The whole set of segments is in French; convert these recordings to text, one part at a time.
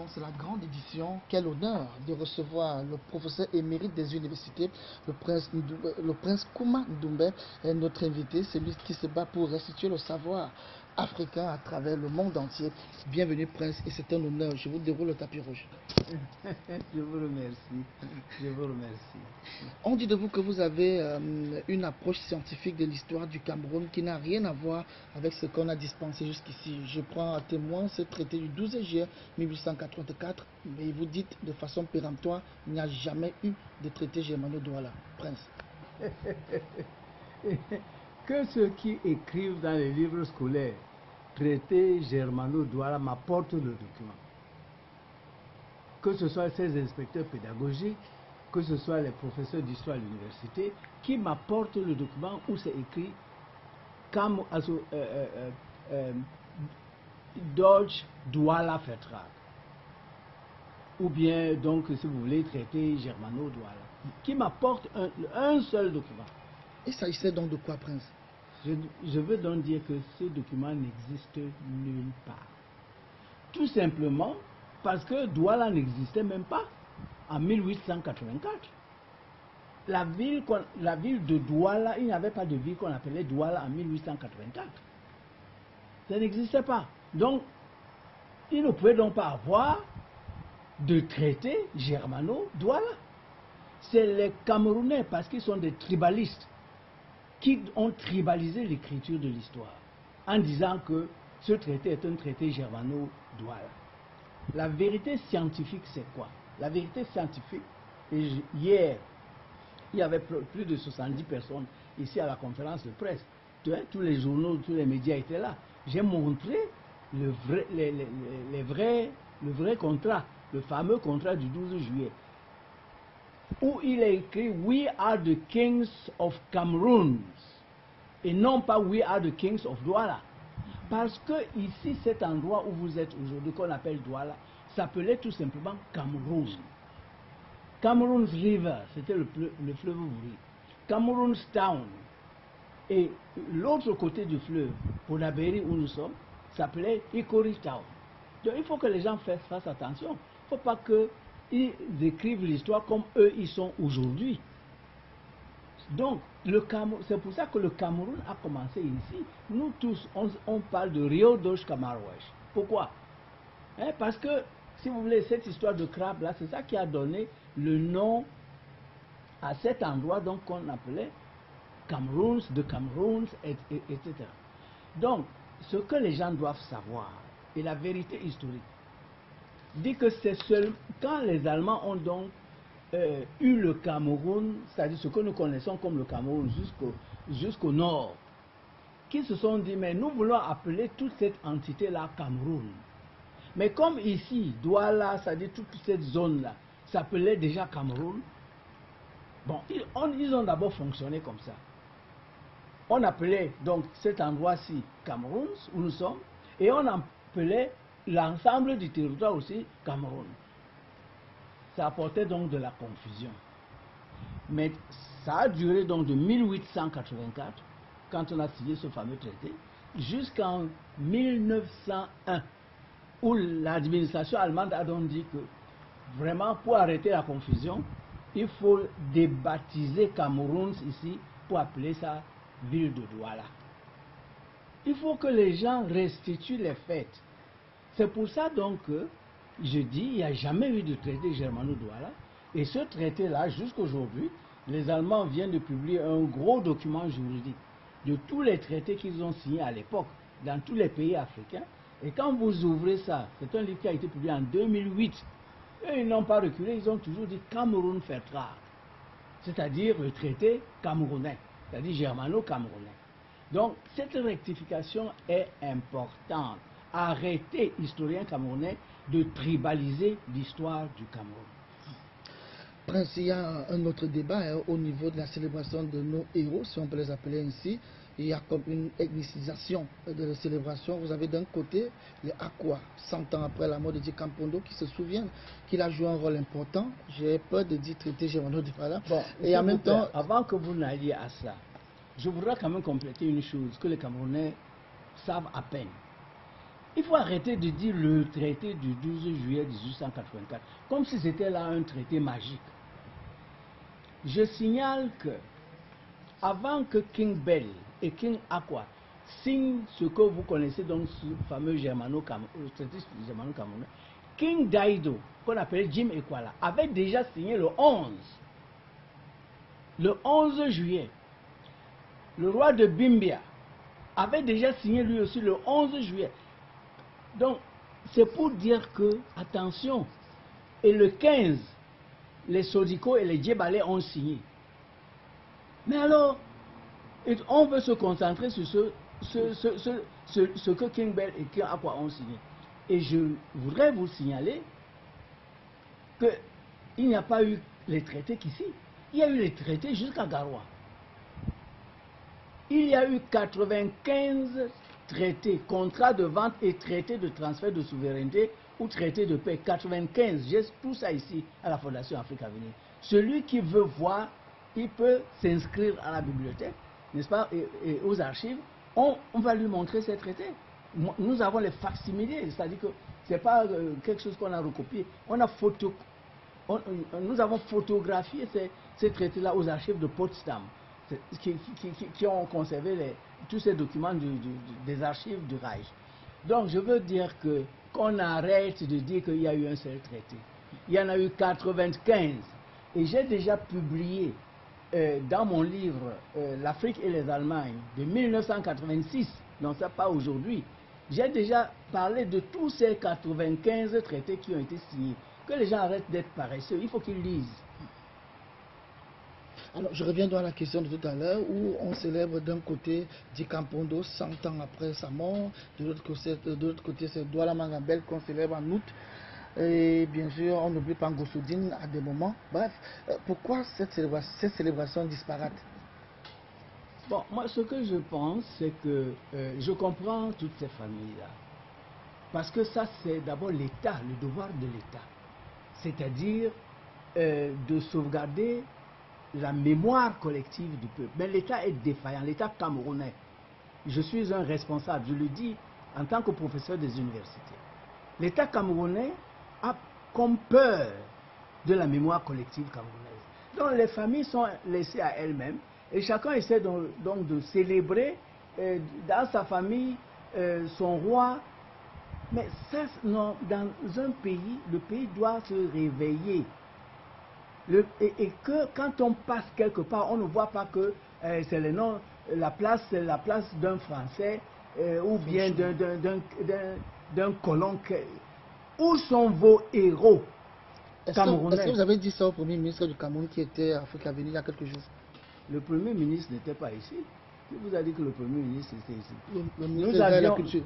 C'est la grande édition. Quel honneur de recevoir le professeur émérite des universités, le prince Kouma Ndoumbe, est notre invité, celui qui se bat pour restituer le savoir africain à travers le monde entier. Bienvenue prince, et c'est un honneur. Je vous déroule le tapis rouge. Je vous remercie. Je vous remercie. On dit de vous que vous avez une approche scientifique de l'histoire du Cameroun qui n'a rien à voir avec ce qu'on a dispensé jusqu'ici. Je prends à témoin ce traité du 12 juillet 1884, mais vous dites de façon péremptoire, il n'y a jamais eu de traité germano-douala. Prince. Que ceux qui écrivent dans les livres scolaires traité germano-douala m'apportent le document. Que ce soit ces inspecteurs pédagogiques, que ce soit les professeurs d'histoire à l'université, qui m'apportent le document où c'est écrit Deutsch Douala Vertrag. Ou bien, donc, si vous voulez, traité germano-douala. Qui m'apporte un seul document. Il s'agissait donc de quoi, prince? Je veux donc dire que ce document n'existe nulle part. Tout simplement parce que Douala n'existait même pas en 1884. La ville de Douala, il n'y avait pas de ville qu'on appelait Douala en 1884. Ça n'existait pas. Donc, il ne pouvait donc pas avoir de traité germano-douala. C'est les Camerounais, parce qu'ils sont des tribalistes, qui ont tribalisé l'écriture de l'histoire en disant que ce traité est un traité germano-douala. La vérité scientifique, c'est quoi? La vérité scientifique, et hier, il y avait plus de 70 personnes ici à la conférence de presse. Tous les journaux, tous les médias étaient là. J'ai montré le vrai contrat, le fameux contrat du 12 juillet, où il est écrit « We are the kings of Cameroon » et non pas « We are the kings of Douala ». Parce que ici, cet endroit où vous êtes aujourd'hui, qu'on appelle Douala, s'appelait tout simplement Cameroun. Cameroun's River, c'était le fleuve Ouvri. Cameroun's Town. Et l'autre côté du fleuve, Ponaberi où nous sommes, s'appelait Ikori Town. Donc il faut que les gens fassent attention. Il ne faut pas qu'ils écrivent l'histoire comme eux ils sont aujourd'hui. Donc, c'est pour ça que le Cameroun a commencé ici. Nous tous, on parle de Rio dos Camaroes. Pourquoi? Parce que, si vous voulez, cette histoire de crabe là, c'est ça qui a donné le nom à cet endroit qu'on appelait Cameroun, de Cameroun, etc. Donc, ce que les gens doivent savoir, et la vérité historique, dit que c'est seul quand les Allemands ont donc eu le Cameroun, c'est-à-dire ce que nous connaissons comme le Cameroun jusqu'au nord, qui se sont dit, mais nous voulons appeler toute cette entité-là Cameroun. Mais comme ici, Douala, c'est-à-dire toute cette zone-là, s'appelait déjà Cameroun, bon, ils ont d'abord fonctionné comme ça. On appelait donc cet endroit-ci Cameroun, où nous sommes, et on appelait l'ensemble du territoire aussi Cameroun. Ça apportait donc de la confusion. Mais ça a duré donc de 1884, quand on a signé ce fameux traité, jusqu'en 1901, où l'administration allemande a donc dit que vraiment pour arrêter la confusion, il faut débaptiser Cameroun ici pour appeler ça ville de Douala. Il faut que les gens restituent les faits. C'est pour ça donc que je dis il n'y a jamais eu de traité germano-douala. Et ce traité-là, jusqu'aujourd'hui, les Allemands viennent de publier un gros document juridique de tous les traités qu'ils ont signés à l'époque dans tous les pays africains. Et quand vous ouvrez ça, c'est un livre qui a été publié en 2008. Et ils n'ont pas reculé, ils ont toujours dit Cameroun Vertrag, c'est-à-dire le traité camerounais, c'est-à-dire germano-camerounais. Donc cette rectification est importante. Arrêtez, historiens camerounais, de tribaliser l'histoire du Cameroun. Prince, il y a un autre débat au niveau de la célébration de nos héros, si on peut les appeler ainsi. Il y a comme une ethnicisation de la célébration. Vous avez d'un côté les Akwa, 100 ans après la mort de Di Kampondo, qui se souviennent qu'il a joué un rôle important. J'ai peur de dire traité germano-douala. Bon, et en même temps, avant que vous n'alliez à ça, je voudrais quand même compléter une chose que les Camerounais savent à peine. Il faut arrêter de dire le traité du 12 juillet 1884, comme si c'était là un traité magique. Je signale que, avant que King Bell et King Aqua signent ce que vous connaissez, donc ce fameux traité germano-camerounais, King Daido, qu'on appelait Jim Ekwala, avait déjà signé le 11 juillet. Le roi de Bimbia avait déjà signé lui aussi le 11 juillet. Donc, c'est pour dire que, attention, et le 15, les Sodiko et les Djebalais ont signé. Mais alors, on veut se concentrer sur ce que King Bell et King Aqua ont signé. Et je voudrais vous signaler qu'il n'y a pas eu les traités qu'ici. Il y a eu les traités jusqu'à Garoua. Il y a eu 95 traités, contrats de vente et traités de transfert de souveraineté ou traités de paix. 95, j'ai tout ça ici à la Fondation Afrique Avenir. Celui qui veut voir, il peut s'inscrire à la bibliothèque, n'est-ce pas, et aux archives. On va lui montrer ces traités. Nous avons les facsimilés, c'est-à-dire que ce n'est pas quelque chose qu'on a recopié. Nous avons photographié ces traités-là aux archives de Potsdam, qui ont conservé tous ces documents des archives du Reich. Donc je veux dire qu'on arrête de dire qu'il y a eu un seul traité. Il y en a eu 95. Et j'ai déjà publié dans mon livre L'Afrique et les Allemagnes de 1986, non c'est pas aujourd'hui, j'ai déjà parlé de tous ces 95 traités qui ont été signés. Que les gens arrêtent d'être paresseux, il faut qu'ils lisent. Alors, je reviens donc à la question de tout à l'heure, où on célèbre d'un côté Dikampondo 100 ans après sa mort, de l'autre côté c'est Douala Mangabel qu'on célèbre en août, et bien sûr on n'oublie pas Ngossoudine à des moments. Bref, pourquoi cette célébration disparate? Bon, moi ce que je pense, c'est que je comprends toutes ces familles-là. Parce que ça c'est d'abord l'État, le devoir de l'État. C'est-à-dire de sauvegarder la mémoire collective du peuple. Mais l'État est défaillant, l'État camerounais. Je suis un responsable, je le dis en tant que professeur des universités. L'État camerounais a comme peur de la mémoire collective camerounaise. Donc les familles sont laissées à elles-mêmes et chacun essaie donc de célébrer dans sa famille son roi. Mais ça, non, dans un pays, le pays doit se réveiller. Et que quand on passe quelque part, on ne voit pas que c'est le nom, la place, c'est la place d'un Français ou bien d'un colon. Où sont vos héros camerounais? Est-ce que vous avez dit ça au Premier ministre du Cameroun qui était à Afrique Avenir il y a quelques jours? Le Premier ministre n'était pas ici. Qui vous a dit que le Premier ministre était ici? Le ministre de la Culture.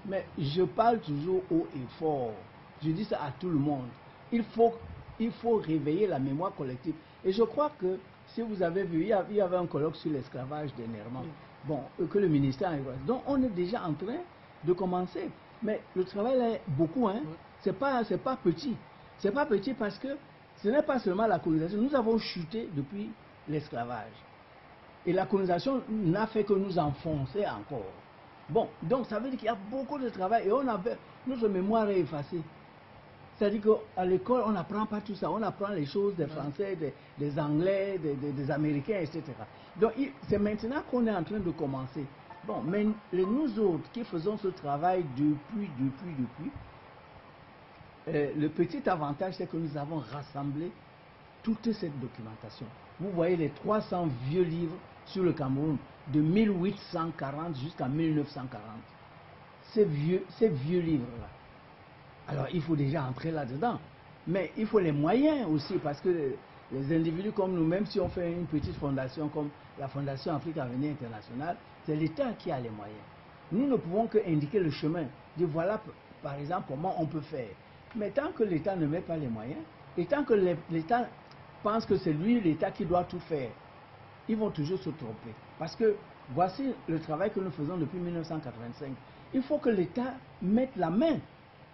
Mais je parle toujours haut et fort. Je dis ça à tout le monde. Il faut réveiller la mémoire collective. Et je crois que, si vous avez vu, il y avait un colloque sur l'esclavage dernièrement. Bon, que le ministère a... Donc, on est déjà en train de commencer. Mais le travail est beaucoup, hein. C'est pas petit. C'est pas petit parce que ce n'est pas seulement la colonisation. Nous avons chuté depuis l'esclavage. Et la colonisation n'a fait que nous enfoncer encore. Bon, donc ça veut dire qu'il y a beaucoup de travail et notre mémoire est effacée. C'est-à-dire qu'à l'école, on n'apprend pas tout ça. On apprend les choses des Français, des Anglais, des Américains, etc. Donc c'est maintenant qu'on est en train de commencer. Bon, mais nous autres qui faisons ce travail depuis, le petit avantage, c'est que nous avons rassemblé toute cette documentation. Vous voyez les 300 vieux livres sur le Cameroun, de 1840 jusqu'à 1940. Ces vieux livres-là. Alors, il faut déjà entrer là-dedans. Mais il faut les moyens aussi, parce que les individus comme nous, même si on fait une petite fondation comme la Fondation Afrique Avenir Internationale, c'est l'État qui a les moyens. Nous ne pouvons que indiquer le chemin, dire voilà, par exemple, comment on peut faire. Mais tant que l'État ne met pas les moyens, et tant que l'État pense que c'est lui, l'État, qui doit tout faire, ils vont toujours se tromper. Parce que voici le travail que nous faisons depuis 1985. Il faut que l'État mette la main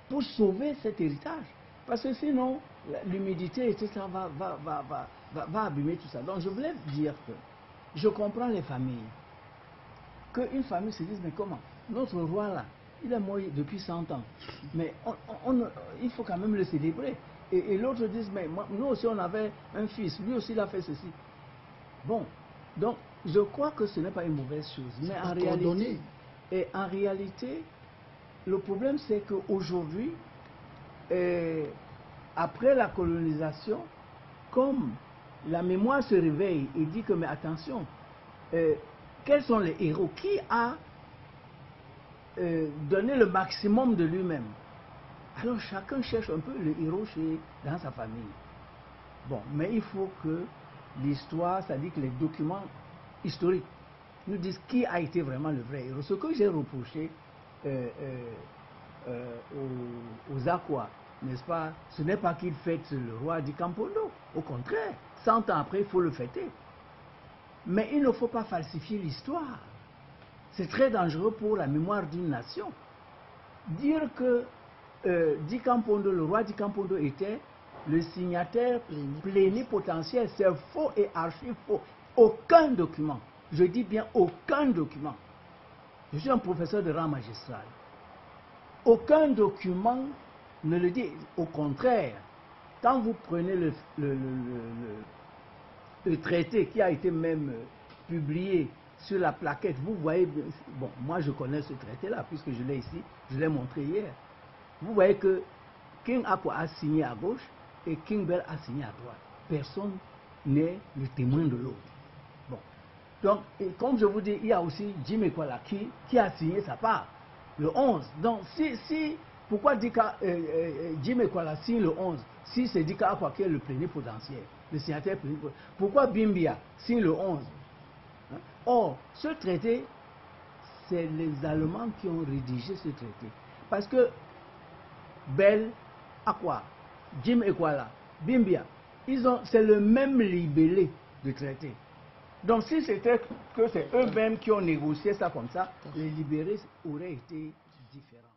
pour sauver cet héritage. Parce que sinon, l'humidité, etc., va abîmer tout ça. Donc je voulais dire que je comprends les familles. Qu'une famille se dise, mais comment? Notre roi là, il est mort depuis 100 ans. Mais il faut quand même le célébrer. Et l'autre dit, mais nous aussi on avait un fils, lui aussi il a fait ceci. Bon, donc je crois que ce n'est pas une mauvaise chose. Mais en réalité, le problème c'est qu'aujourd'hui, après la colonisation, comme la mémoire se réveille et dit que, mais attention, quels sont les héros? Qui a donné le maximum de lui-même? Alors chacun cherche un peu le héros dans sa famille. Bon, mais il faut que l'histoire, c'est-à-dire que les documents historiques, nous disent qui a été vraiment le vrai héros. Ce que j'ai reproché aux Aqua, n'est-ce pas, ce n'est pas qu'ils fêtent le roi du Campondo. Au contraire, 100 ans après, il faut le fêter. Mais il ne faut pas falsifier l'histoire. C'est très dangereux pour la mémoire d'une nation. Dire que Di Campondo, le roi Di Campondo était le signataire plénipotentiaire, c'est faux et archi faux. Aucun document, je dis bien aucun document. Je suis un professeur de rang magistral. Aucun document ne le dit. Au contraire, quand vous prenez le traité qui a été même publié sur la plaquette, vous voyez, bon, moi je connais ce traité-là, puisque je l'ai ici, je l'ai montré hier. Vous voyez que King Akwa a signé à gauche et King Bell a signé à droite. Personne n'est le témoin de l'autre. Bon. Donc, comme je vous dis, il y a aussi Jim Ekwala qui a signé sa part, le 11. Donc, pourquoi Jim Ekwala signe le 11 si c'est Dika Akwa qui est le plénipotentiaire, le signataire plénipotentiaire? Pourquoi Bimbia signe le 11? Or, ce traité, c'est les Allemands qui ont rédigé ce traité. Parce que Bell, Akwa, Jim Ekwala, Bimbia, c'est le même libellé de traité. Donc si c'était que c'est eux-mêmes qui ont négocié ça comme ça, les libérés auraient été différents.